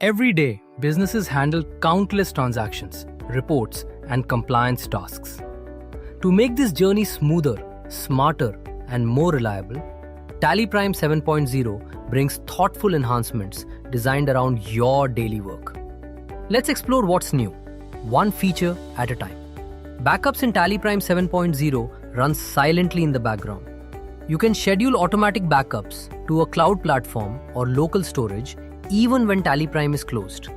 Every day, businesses handle countless transactions, reports, and compliance tasks. To make this journey smoother, smarter, and more reliable, TallyPrime 7.0 brings thoughtful enhancements designed around your daily work. Let's explore what's new, one feature at a time. Backups in TallyPrime 7.0 run silently in the background. You can schedule automatic backups to a cloud platform or local storage even when TallyPrime is closed.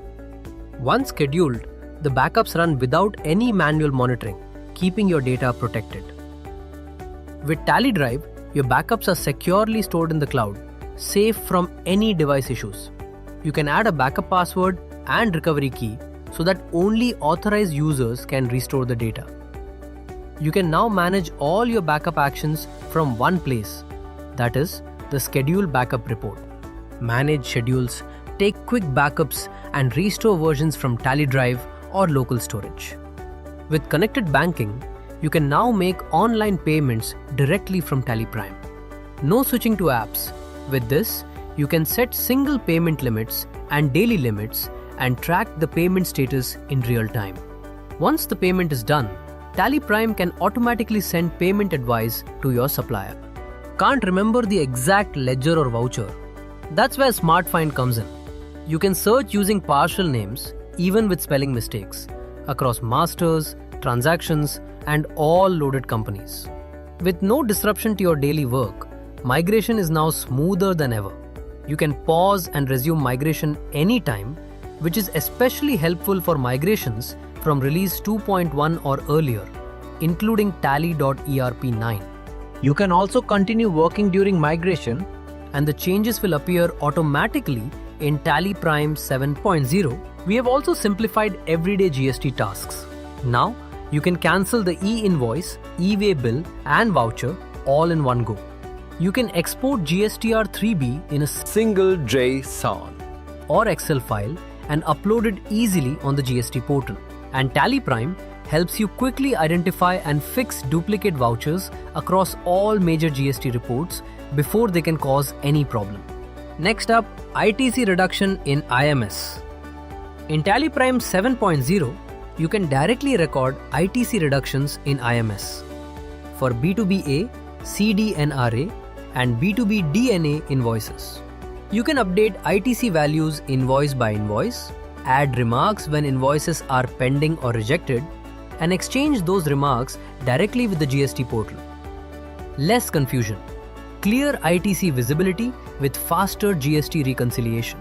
Once scheduled, the backups run without any manual monitoring, keeping your data protected. With TallyDrive, your backups are securely stored in the cloud, safe from any device issues. You can add a backup password and recovery key so that only authorized users can restore the data. You can now manage all your backup actions from one place, that is, the Schedule Backup Report. Manage schedules, take quick backups, and restore versions from TallyDrive or local storage. With connected banking, you can now make online payments directly from TallyPrime. No switching to apps. With this, you can set single payment limits and daily limits and track the payment status in real time. Once the payment is done, TallyPrime can automatically send payment advice to your supplier. Can't remember the exact ledger or voucher? That's where SmartFind comes in. You can search using partial names, even with spelling mistakes, across masters, transactions, and all loaded companies. With no disruption to your daily work, migration is now smoother than ever. You can pause and resume migration anytime, which is especially helpful for migrations from release 2.1 or earlier, including Tally.ERP9. You can also continue working during migration, and the changes will appear automatically in TallyPrime 7.0. We have also simplified everyday GST tasks. Now, you can cancel the e-invoice, e-way bill, and voucher all in one go. You can export GSTR 3B in a single JSON or Excel file and upload it easily on the GST portal. And TallyPrime helps you quickly identify and fix duplicate vouchers across all major GST reports before they can cause any problem. Next up, ITC reduction in IMS. In TallyPrime 7.0, you can directly record ITC reductions in IMS. For B2BA, CDNRA, and B2B DNA invoices. You can update ITC values invoice by invoice, add remarks when invoices are pending or rejected, and exchange those remarks directly with the GST portal. Less confusion. Clear ITC visibility with faster GST reconciliation.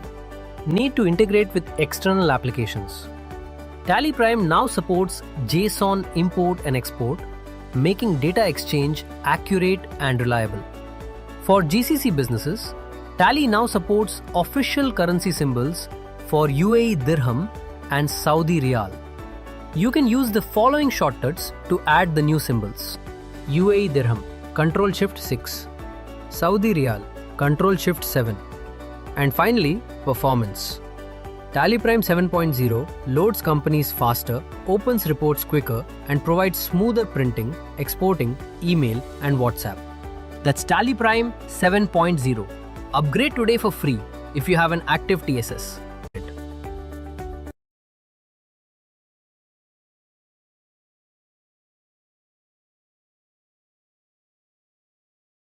Need to integrate with external applications. TallyPrime now supports JSON import and export, making data exchange accurate and reliable. For GCC businesses, Tally now supports official currency symbols for UAE Dirham and Saudi Riyal. You can use the following shortcuts to add the new symbols. UAE Dirham, Ctrl+Shift+6. Saudi Riyal, Ctrl+Shift+7. And finally, performance. TallyPrime 7.0 loads companies faster, opens reports quicker, and provides smoother printing, exporting, email, and WhatsApp. That's TallyPrime 7.0. Upgrade today for free if you have an active TSS.